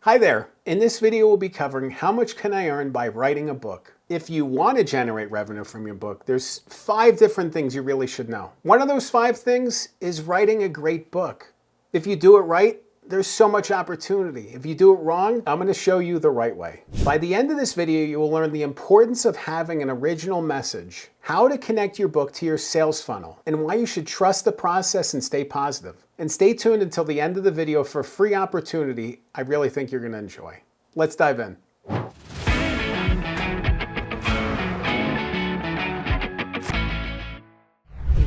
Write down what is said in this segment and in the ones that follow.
Hi there. In this video, we'll be covering how much can I earn by writing a book. If you want to generate revenue from your book, there's 5 different things you really should know. One of those 5 things is writing a great book. If you do it right, there's so much opportunity. If you do it wrong, I'm going to show you the right way. By the end of this video, you will learn the importance of having an original message, how to connect your book to your sales funnel, and why you should trust the process and stay positive. And stay tuned until the end of the video for a free opportunity I really think you're going to enjoy. Let's dive in.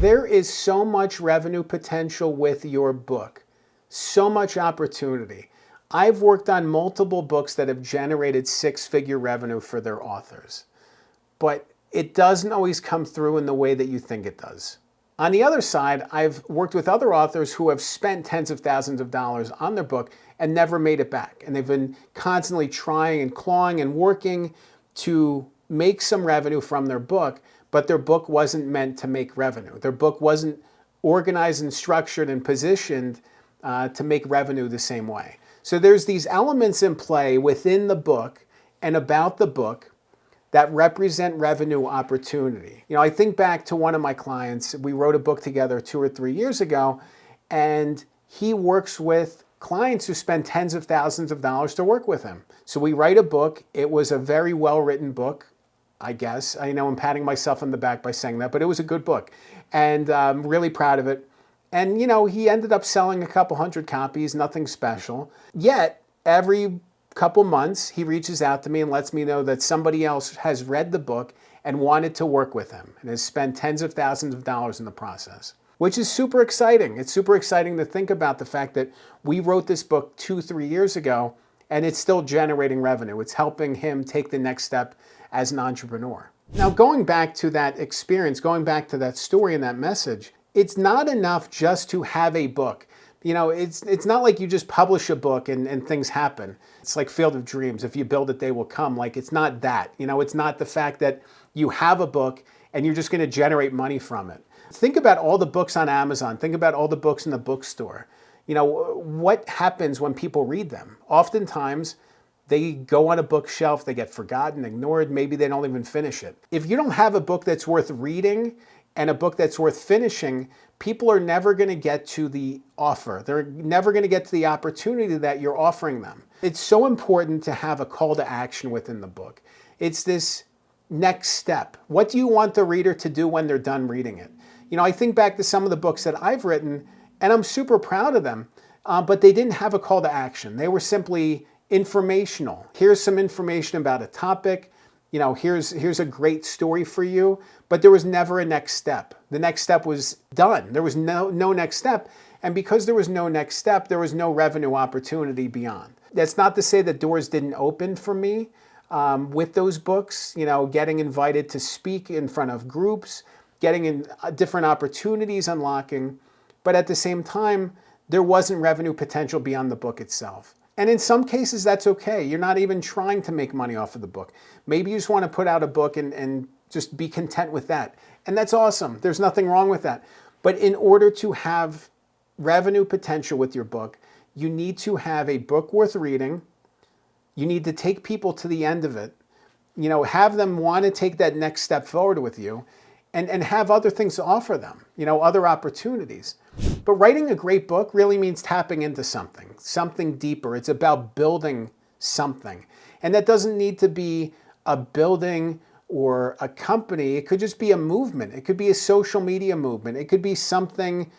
There is so much revenue potential with your book. So much opportunity. I've worked on multiple books that have generated 6-figure revenue for their authors, but it doesn't always come through in the way that you think it does. On the other side, I've worked with other authors who have spent tens of thousands of dollars on their book and never made it back. And they've been constantly trying and clawing and working to make some revenue from their book, but their book wasn't meant to make revenue. Their book wasn't organized and structured and positioned to make revenue the same way. So there's these elements in play within the book and about the book that represent revenue opportunity. You know, I think back to one of my clients. We wrote a book together 2 or 3 years ago, and he works with clients who spend tens of thousands of dollars to work with him. So we write a book. It was a very well-written book, I guess. I know I'm patting myself on the back by saying that, but it was a good book, and I'm really proud of it. And, you know, he ended up selling a couple hundred copies, nothing special. Yet, every couple months, he reaches out to me and lets me know that somebody else has read the book and wanted to work with him and has spent tens of thousands of dollars in the process, which is super exciting. It's super exciting to think about the fact that we wrote this book 2-3 years ago and it's still generating revenue. It's helping him take the next step as an entrepreneur. Now, going back to that experience, going back to that story and that message, it's not enough just to have a book. You know, it's not like you just publish a book and things happen. It's like Field of Dreams. If you build it, they will come. Like, it's not that. You know, it's not the fact that you have a book and you're just going to generate money from it. Think about all the books on Amazon. Think about all the books in the bookstore. You know, what happens when people read them? Oftentimes, they go on a bookshelf, they get forgotten, ignored, maybe they don't even finish it. If you don't have a book that's worth reading and a book that's worth finishing, people are never going to get to the offer. They're never going to get to the opportunity that you're offering them. It's so important to have a call to action within the book. It's this next step. What do you want the reader to do when they're done reading it? You know, I think back to some of the books that I've written, and I'm super proud of them, but they didn't have a call to action. They were simply informational. Here's some information about a topic. You know, here's a great story for you, but there was never a next step. The next step was done. There was no next step, and because there was no next step, there was no revenue opportunity beyond. That's not to say that doors didn't open for me with those books, you know, getting invited to speak in front of groups, getting in different opportunities unlocking, but at the same time, there wasn't revenue potential beyond the book itself. And in some cases, that's okay. You're not even trying to make money off of the book. Maybe you just want to put out a book and just be content with that. And that's awesome. There's nothing wrong with that. But in order to have revenue potential with your book, you need to have a book worth reading. You need to take people to the end of it. You know, have them want to take that next step forward with you and have other things to offer them, you know, other opportunities. But writing a great book really means tapping into something deeper. It's about building something. And that doesn't need to be a building or a company. It could just be a movement. It could be a social media movement. It could be something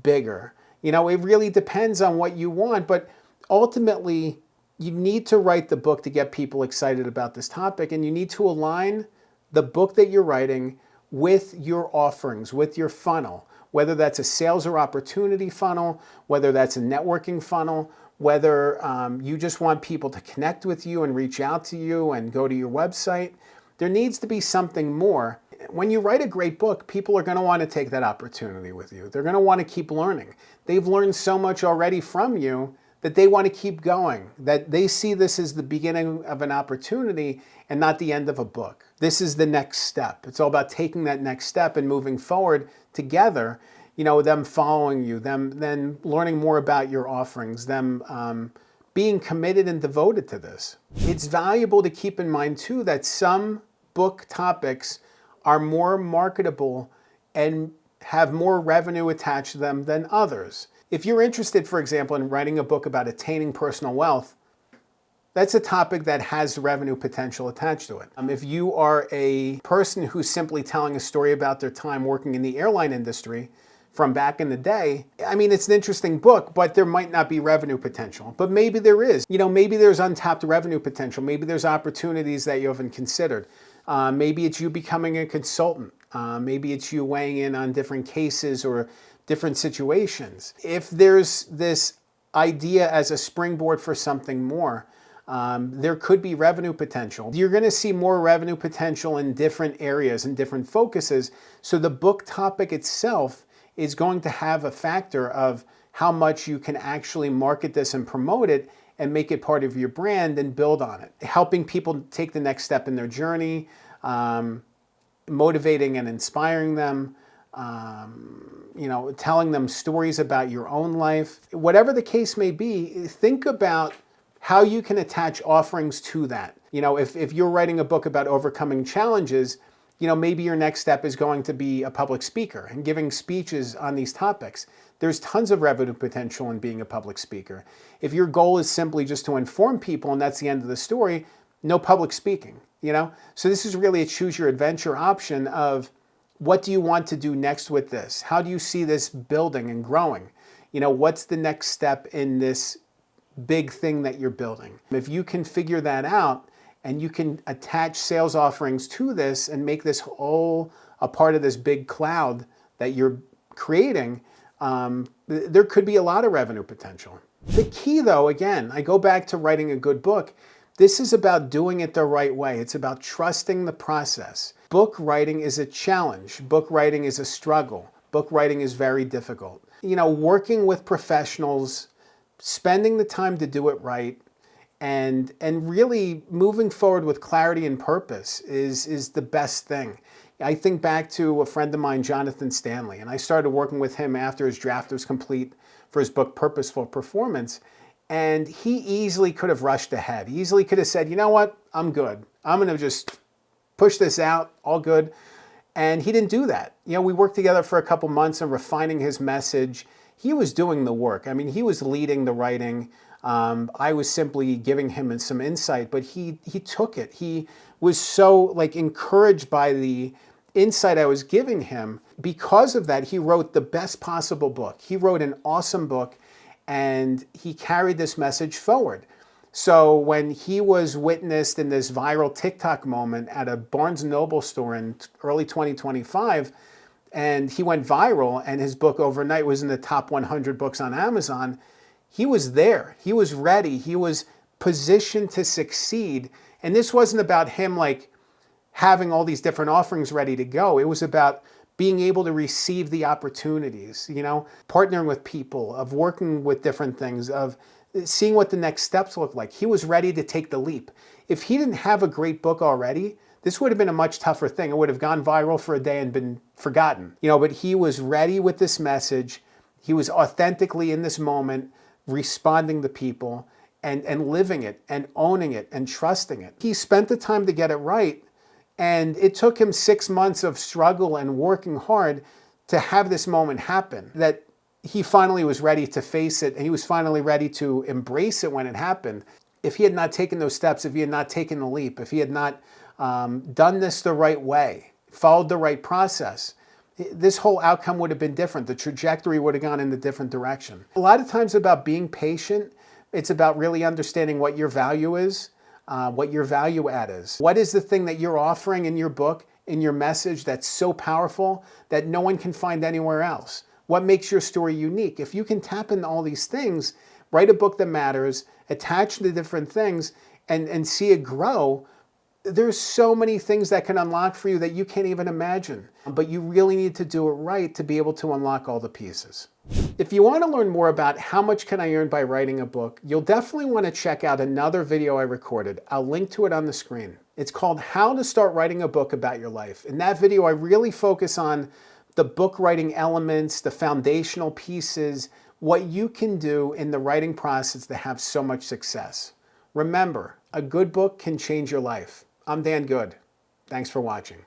bigger. You know, it really depends on what you want, but ultimately, you need to write the book to get people excited about this topic, and you need to align the book that you're writing with your offerings, with your funnel, whether that's a sales or opportunity funnel, whether that's a networking funnel, whether you just want people to connect with you and reach out to you and go to your website. There needs to be something more. When you write a great book, people are going to want to take that opportunity with you. They're going to want to keep learning. They've learned so much already from you that they want to keep going, that they see this as the beginning of an opportunity and not the end of a book. This is the next step. It's all about taking that next step and moving forward together, you know, them following you, them then learning more about your offerings, them being committed and devoted to this. It's valuable to keep in mind too that some book topics are more marketable and have more revenue attached to them than others. If you're interested, for example, in writing a book about attaining personal wealth, that's a topic that has revenue potential attached to it. If you are a person who's simply telling a story about their time working in the airline industry from back in the day, I mean, it's an interesting book, but there might not be revenue potential. But maybe there is. Maybe there's untapped revenue potential. Maybe there's opportunities that you haven't considered. Maybe it's you becoming a consultant. Maybe it's you weighing in on different cases or different situations. If there's this idea as a springboard for something more, there could be revenue potential. You're going to see more revenue potential in different areas and different focuses. So the book topic itself is going to have a factor of how much you can actually market this and promote it and make it part of your brand and build on it. Helping people take the next step in their journey, motivating and inspiring them, telling them stories about your own life. Whatever the case may be, think about how you can attach offerings to that. If you're writing a book about overcoming challenges, maybe your next step is going to be a public speaker and giving speeches on these topics. There's tons of revenue potential in being a public speaker. If your goal is simply just to inform people and that's the end of the story, no public speaking, So this is really a choose your adventure option of what do you want to do next with this? How do you see this building and growing? What's the next step in this big thing that you're building? If you can figure that out and you can attach sales offerings to this and make this all a part of this big cloud that you're creating, there could be a lot of revenue potential. The key though, again, I go back to writing a good book. This is about doing it the right way. It's about trusting the process. Book writing is a challenge. Book writing is a struggle. Book writing is very difficult. Working with professionals, spending the time to do it right, and really moving forward with clarity and purpose is the best thing. I think back to a friend of mine, Jonathan Stanley, and I started working with him after his draft was complete for his book, Purposeful Performance. And he easily could have rushed ahead. He easily could have said, you know what, I'm good. I'm going to just push this out, all good. And he didn't do that. We worked together for a couple months on refining his message. He was doing the work. I mean, he was leading the writing. I was simply giving him some insight, but he took it. He was so encouraged by the insight I was giving him. Because of that, he wrote the best possible book. He wrote an awesome book, and he carried this message forward. So when he was witnessed in this viral TikTok moment at a Barnes & Noble store in early 2025, and he went viral and his book overnight was in the top 100 books on Amazon, he was there. He was ready. He was positioned to succeed. And this wasn't about him having all these different offerings ready to go. It was about being able to receive the opportunities, partnering with people, of working with different things, of seeing what the next steps look like. He was ready to take the leap. If he didn't have a great book already, this would have been a much tougher thing. It would have gone viral for a day and been forgotten. But he was ready with this message. He was authentically in this moment, responding to people and living it and owning it and trusting it. He spent the time to get it right. And it took him 6 months of struggle and working hard to have this moment happen, that he finally was ready to face it, and he was finally ready to embrace it when it happened. If he had not taken those steps, if he had not taken the leap, if he had not done this the right way, followed the right process, this whole outcome would have been different. The trajectory would have gone in a different direction. A lot of times about being patient, it's about really understanding what your value is. What your value add is. What is the thing that you're offering in your book, in your message that's so powerful that no one can find anywhere else? What makes your story unique? If you can tap into all these things, write a book that matters, attach the different things, and see it grow, there's so many things that can unlock for you that you can't even imagine. But you really need to do it right to be able to unlock all the pieces. If you want to learn more about how much can I earn by writing a book, you'll definitely want to check out another video I recorded. I'll link to it on the screen. It's called How to Start Writing a Book About Your Life. In that video, I really focus on the book writing elements, the foundational pieces, what you can do in the writing process to have so much success. Remember, a good book can change your life. I'm Dan Good. Thanks for watching.